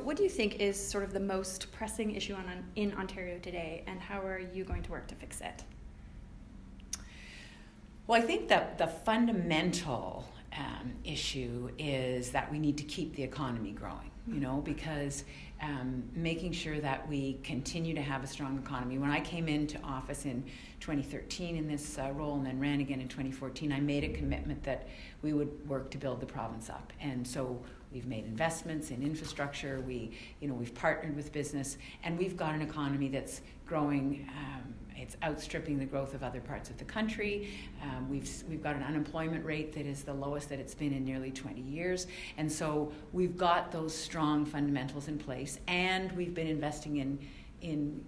what do you think is sort of the most pressing issue in Ontario today, and how are you going to work to fix it? Well, I think that the fundamental issue is that we need to keep the economy growing, because making sure that we continue to have a strong economy. When I came into office in 2013 in this role and then ran again in 2014, I made a commitment that we would work to build the province up. And so we've made investments in infrastructure, we've partnered with business, and we've got an economy that's growing. It's outstripping the growth of other parts of the country. We've got an unemployment rate that is the lowest that it's been in nearly 20 years. And so we've got those strong fundamentals in place, and we've been investing in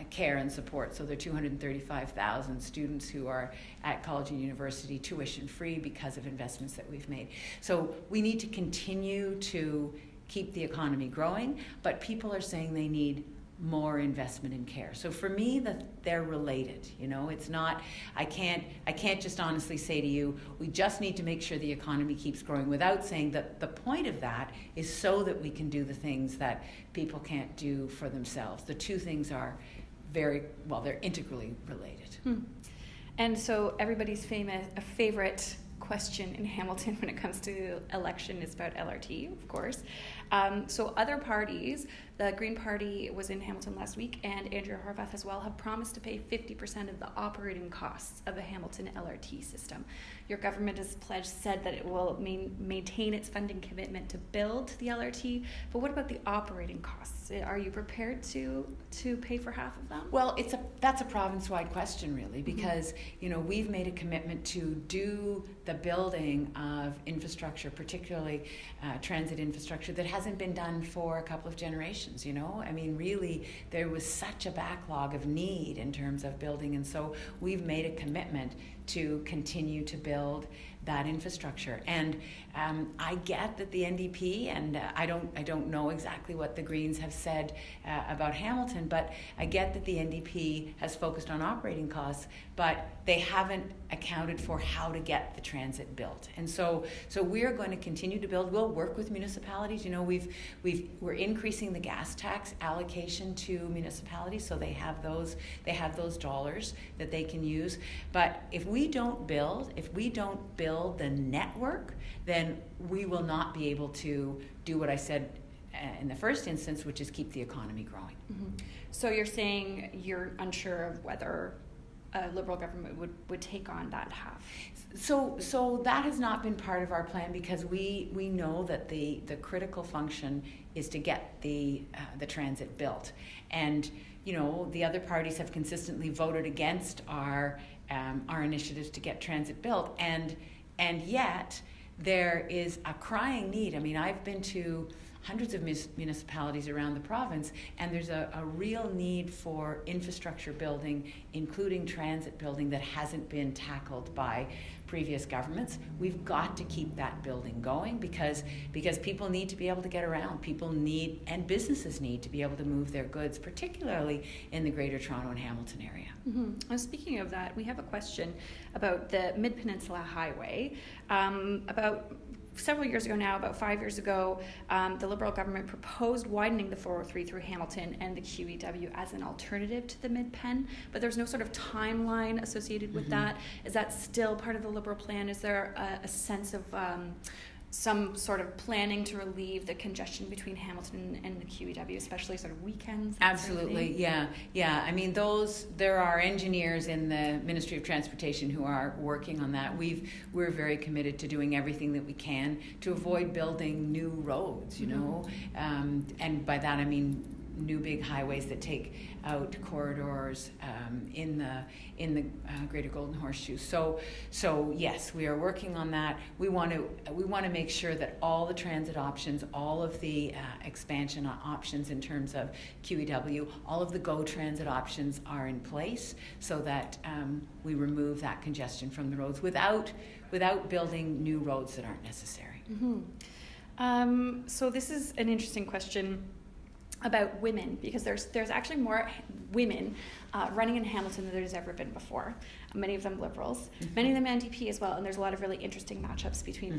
care and support. So there are 235,000 students who are at college and university tuition free because of investments that we've made. So we need to continue to keep the economy growing, but people are saying they need more investment in care. So for me, they're related. It's not. I can't just honestly say to you, we just need to make sure the economy keeps growing, without saying that the point of that is so that we can do the things that people can't do for themselves. The two things are they're integrally related. And so everybody's favorite question in Hamilton when it comes to election is about LRT, of course. So other parties, the Green Party was in Hamilton last week, and Andrea Horwath as well, have promised to pay 50% of the operating costs of the Hamilton LRT system. Your government has said that it will maintain its funding commitment to build the LRT, but what about the operating costs? Are you prepared to pay for half of them? Well, that's a province-wide question, really, because we've made a commitment to do the building of infrastructure, particularly transit infrastructure, that hasn't been done for a couple of generations. Really, there was such a backlog of need in terms of building, and so we've made a commitment to continue to build that infrastructure. And I get that the NDP, and I don't know exactly what the Greens have said about Hamilton, but I get that the NDP has focused on operating costs, but they haven't accounted for how to get the transit built. And so we're going to continue to build. We'll work with municipalities. We're increasing the gas tax allocation to municipalities, so they have those dollars that they can use. But if we don't build the network, then we will not be able to do what I said in the first instance, which is keep the economy growing. Mm-hmm. So you're saying you're unsure of whether a Liberal government would take on that half? So that has not been part of our plan, because we know that the critical function is to get the transit built. And the other parties have consistently voted against our initiatives to get transit built, and yet there is a crying need. I've been to hundreds of municipalities around the province, and there's a real need for infrastructure building, including transit building, that hasn't been tackled by previous governments. We've got to keep that building going, because people need to be able to get around. People need, and businesses need, to be able to move their goods, particularly in the Greater Toronto and Hamilton area. Mm-hmm. And speaking of that, we have a question about the Mid-Peninsula Highway. About several years ago now, about 5 years ago, the Liberal government proposed widening the 403 through Hamilton and the QEW as an alternative to the Mid-Pen, but there's no sort of timeline associated with that. Is that still part of the Liberal plan? Is there a sense of some sort of planning to relieve the congestion between Hamilton and the QEW, especially sort of weekends? Absolutely, yeah. There are engineers in the Ministry of Transportation who are working on that. We're very committed to doing everything that we can to avoid building new roads, and by that I mean new big highways that take out corridors in the Greater Golden Horseshoe. So yes, we are working on that. We want to make sure that all the transit options, all of the expansion options in terms of QEW, all of the GO transit options are in place, so that we remove that congestion from the roads without building new roads that aren't necessary. Mm-hmm. So this is an interesting question about women, because there's actually more women running in Hamilton than there's ever been before. Many of them Liberals, many of them NDP as well, and there's a lot of really interesting matchups between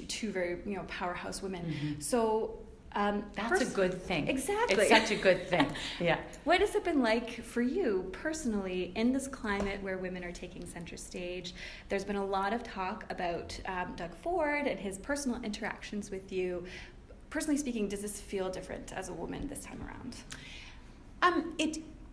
two very powerhouse women. So That's a good thing. Exactly. It's such a good thing. Yeah. What has it been like for you personally in this climate where women are taking center stage? There's been a lot of talk about Doug Ford and his personal interactions with you. Personally speaking, does this feel different as a woman this time around?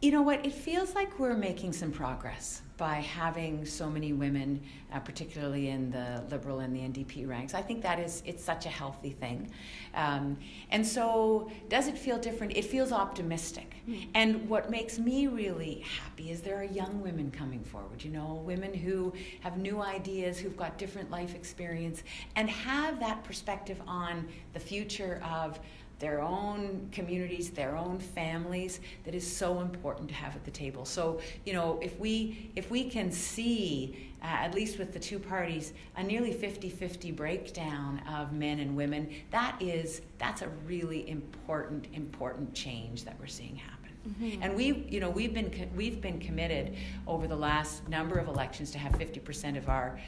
You know what? It feels like we're making some progress by having so many women, particularly in the Liberal and the NDP ranks. I think it's such a healthy thing. And so does it feel different? It feels optimistic. And what makes me really happy is there are young women coming forward, women who have new ideas, who've got different life experience, and have that perspective on the future of their own communities, their own families, that is so important to have at the table. So, if we can see, at least with the two parties, a nearly 50-50 breakdown of men and women, that's a really important change that we're seeing happen. Mm-hmm. And we've been committed over the last number of elections to have 50% of our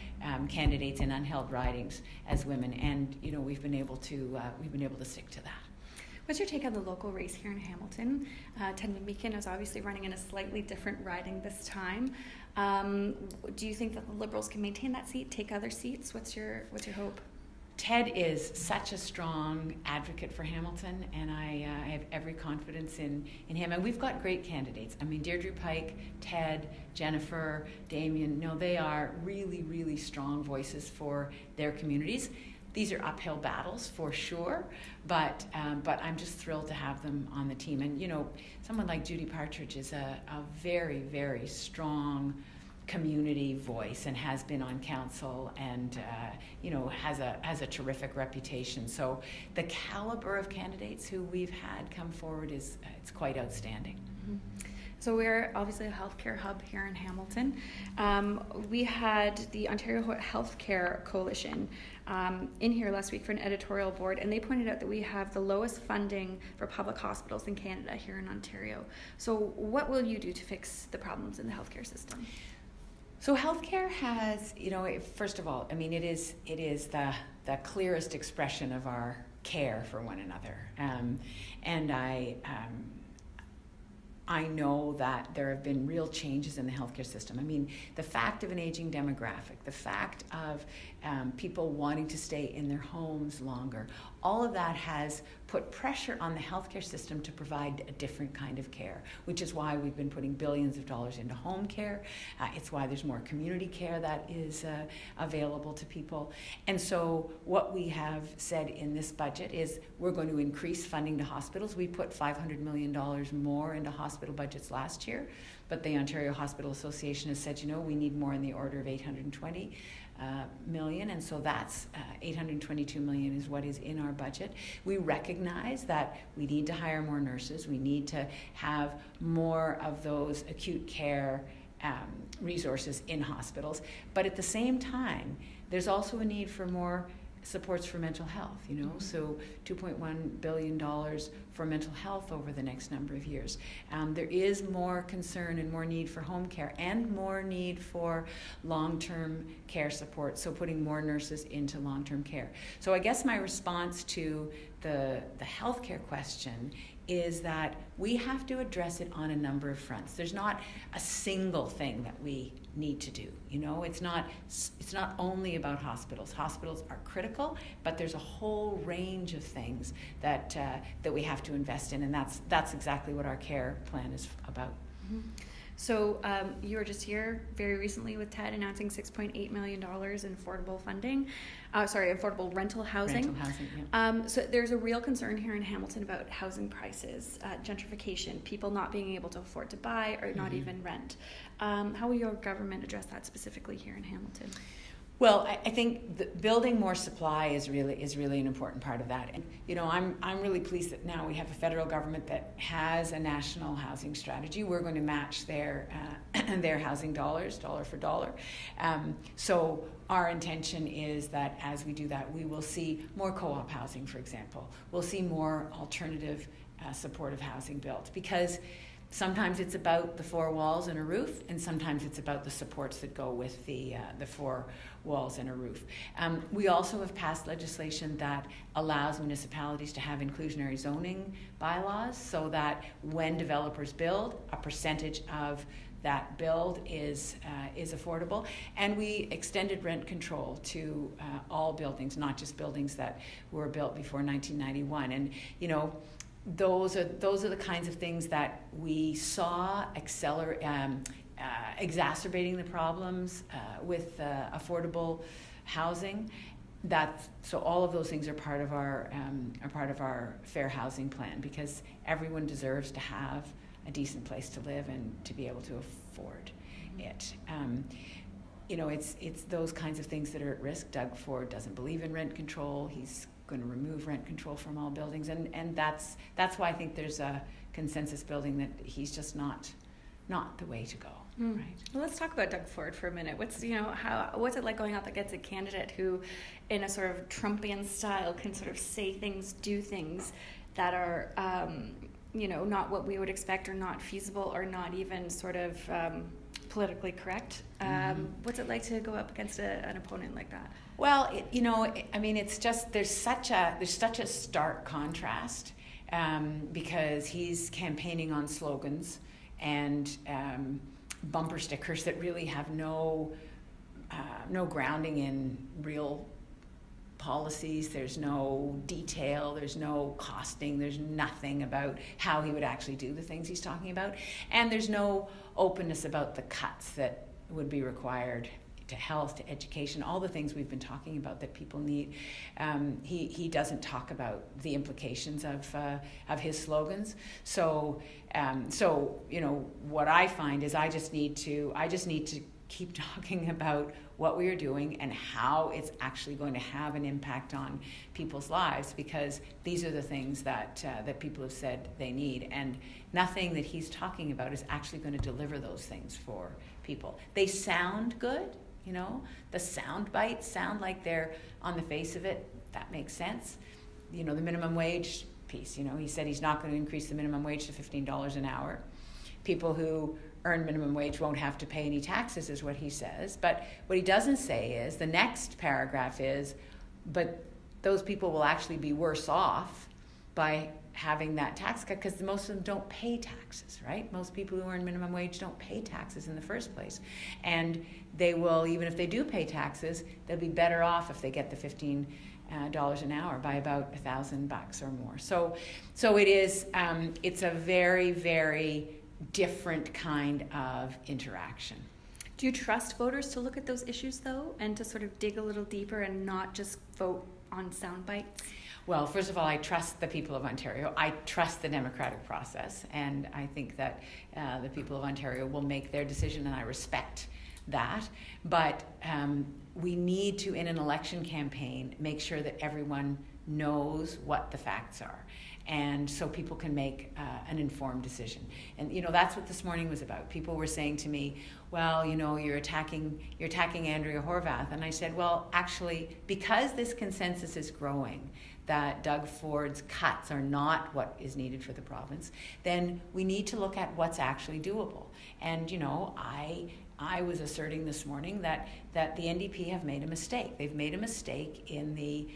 candidates in unheld ridings as women, and we've been able to stick to that. What's your take on the local race here in Hamilton? Ted McMeekin is obviously running in a slightly different riding this time. Do you think that the Liberals can maintain that seat, take other seats? What's your hope? Ted is such a strong advocate for Hamilton, and I have every confidence in him. And we've got great candidates. I mean, Deirdre Pike, Ted, Jennifer, Damien, they are really, really strong voices for their communities. These are uphill battles for sure, but I'm just thrilled to have them on the team. And someone like Judy Partridge is a very, very strong community voice and has been on council and has a terrific reputation. So the caliber of candidates who we've had come forward it's quite outstanding. Mm-hmm. So we're obviously a healthcare hub here in Hamilton. We had the Ontario Healthcare Coalition in here last week for an editorial board, and they pointed out that we have the lowest funding for public hospitals in Canada here in Ontario. So what will you do to fix the problems in the healthcare system? So healthcare has, first of all, it is the clearest expression of our care for one another, and I know that there have been real changes in the healthcare system. The fact of an aging demographic, the fact of people wanting to stay in their homes longer, all of that has put pressure on the healthcare system to provide a different kind of care, which is why we've been putting billions of dollars into home care. It's why there's more community care that is available to people. And so what we have said in this budget is we're going to increase funding to hospitals. We put $500 million more into hospital budgets last year, but the Ontario Hospital Association has said, we need more in the order of $820 million, and so that's $822 million is what is in our budget. We recognize that we need to hire more nurses. We need to have more of those acute care resources in hospitals, but at the same time, there's also a need for more supports for mental health, so $2.1 billion for mental health over the next number of years. There is more concern and more need for home care and more need for long-term care support, so putting more nurses into long-term care. So I guess my response to the healthcare question is that we have to address it on a number of fronts. There's not a single thing that we need to do. It's not only about hospitals. Hospitals are critical, but there's a whole range of things that we have to invest in, and that's exactly what our care plan is about. Mm-hmm. So you were just here very recently with Ted announcing $6.8 million in affordable funding. Affordable rental housing. Rental housing, yeah. So there's a real concern here in Hamilton about housing prices, gentrification, people not being able to afford to buy or not even rent. How will your government address that specifically here in Hamilton? Well, I think building more supply is really an important part of that. And I'm really pleased that now we have a federal government that has a national housing strategy. We're going to match their housing dollars, dollar for dollar. So our intention is that as we do that, we will see more co-op housing, for example. We'll see more alternative supportive housing built, because Sometimes it's about the four walls and a roof, and sometimes it's about the supports that go with the four walls and a roof. We also have passed legislation that allows municipalities to have inclusionary zoning bylaws, so that when developers build, a percentage of that build is affordable. And we extended rent control to all buildings, not just buildings that were built before 1991. And those are the kinds of things that we saw exacerbating the problems with affordable housing. So all of those things are part of our fair housing plan, because everyone deserves to have a decent place to live and to be able to afford it. It's those kinds of things that are at risk. Doug Ford doesn't believe in rent control. He's going to remove rent control from all buildings, and that's why I think there's a consensus building that he's just not the way to go. Right. Well, let's talk about Doug Ford for a minute. What's it like going up against a candidate who, in a sort of Trumpian style, can sort of say things, do things that are not what we would expect, or not feasible, or not even sort of politically correct? What's it like to go up against an opponent like that? Well, it's just there's such a stark contrast, because he's campaigning on slogans and bumper stickers that really have no grounding in real policies. There's no detail, there's no costing, there's nothing about how he would actually do the things he's talking about, and there's no openness about the cuts that would be required to health, to education, all the things we've been talking about that people need. He doesn't talk about the implications of his slogans. So what I find is I just need to keep talking about what we are doing and how it's actually going to have an impact on people's lives, because these are the things that people have said they need, and nothing that he's talking about is actually going to deliver those things for people. They sound good, the sound bites sound like they're, on the face of it, that makes sense. The minimum wage piece, he said he's not going to increase the minimum wage to $15 an hour. People who earn minimum wage won't have to pay any taxes, is what he says. But what he doesn't say is, the next paragraph is, but those people will actually be worse off by having that tax cut, because most of them don't pay taxes, right? Most people who earn minimum wage don't pay taxes in the first place. And they will, even if they do pay taxes, they'll be better off if they get the $15 an hour by about $1,000 or more. So it is, it's a very, very different kind of interaction. Do you trust voters to look at those issues, though, and to sort of dig a little deeper and not just vote on sound bites? Well, first of all, I trust the people of Ontario. I trust the democratic process, and I think that the people of Ontario will make their decision, and I respect that. But we need to, in an election campaign, make sure that everyone knows what the facts are, and so people can make an informed decision. And that's what this morning was about. People were saying to me, well, you're attacking Andrea Horwath. And I said, well, actually, because this consensus is growing that Doug Ford's cuts are not what is needed for the province, then we need to look at what's actually doable. And I was asserting this morning that the NDP have made a mistake. They've made a mistake in the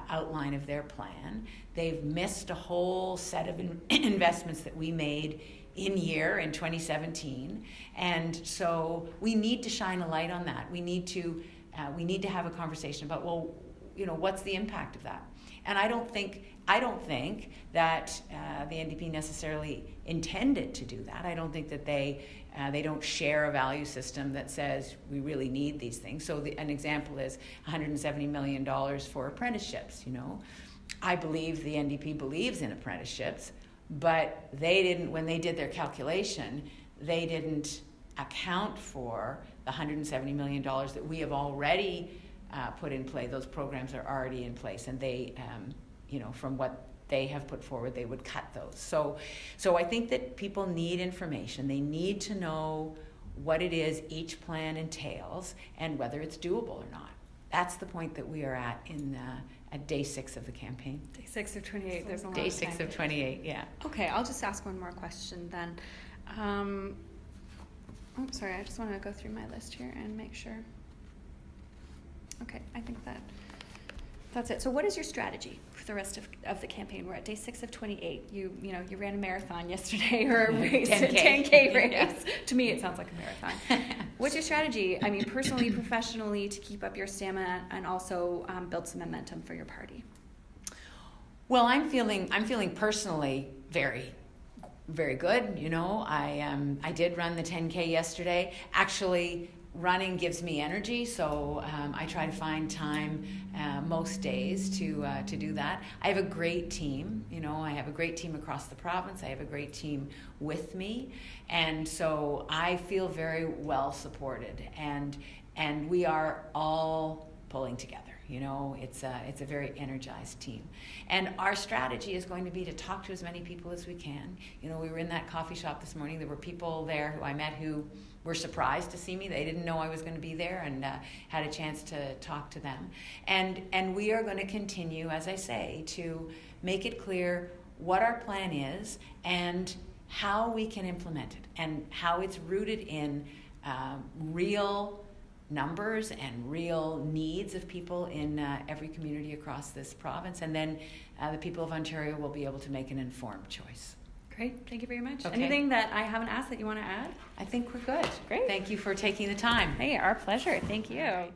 outline of their plan. They've missed a whole set of investments that we made in 2017, and so we need to shine a light on that. We need to have a conversation about, well, what's the impact of that? And I don't think that the NDP necessarily intended to do that. I don't think that they don't share a value system that says we really need these things. So an example is $170 million for apprenticeships. I believe the NDP believes in apprenticeships, but they didn't, when they did their calculation, they didn't account for the $170 million that we have already put in play. Those programs are already in place, and they, from what they have put forward, they would cut those. So I think that people need information. They need to know what it is each plan entails and whether it's doable or not. That's the point that we are at at day 6 of the campaign. Day 6 of 28. There's a lot Day of time. 6 of 28. Yeah. Okay, I'll just ask one more question then. Sorry, I just want to go through my list here and make sure. Okay, I think that's it. So what is your strategy for the rest of the campaign? We're at day 6 of 28. You ran a marathon yesterday, or a race, 10K race. Yeah. To me, it sounds like a marathon. What's your strategy? I mean, personally, professionally, to keep up your stamina and also build some momentum for your party? Well, I'm feeling personally very, very good. You know, I did run the 10K yesterday. Actually, running gives me energy, so I try to find time most days to do that. I have a great team. You know, I have a great team across the province. I have a great team with me, and so I feel very well supported. And we are all pulling together. You know, it's a very energized team. And our strategy is going to be to talk to as many people as we can. You know, we were in that coffee shop this morning. There were people there who I met who were surprised to see me. They didn't know I was going to be there, and had a chance to talk to them. And we are going to continue, as I say, to make it clear what our plan is and how we can implement it, and how it's rooted in real numbers and real needs of people in every community across this province. And then the people of Ontario will be able to make an informed choice. Great. Thank you very much. Okay. Anything that I haven't asked that you want to add? I think we're good. Great. Thank you for taking the time. Hey, our pleasure. Thank you.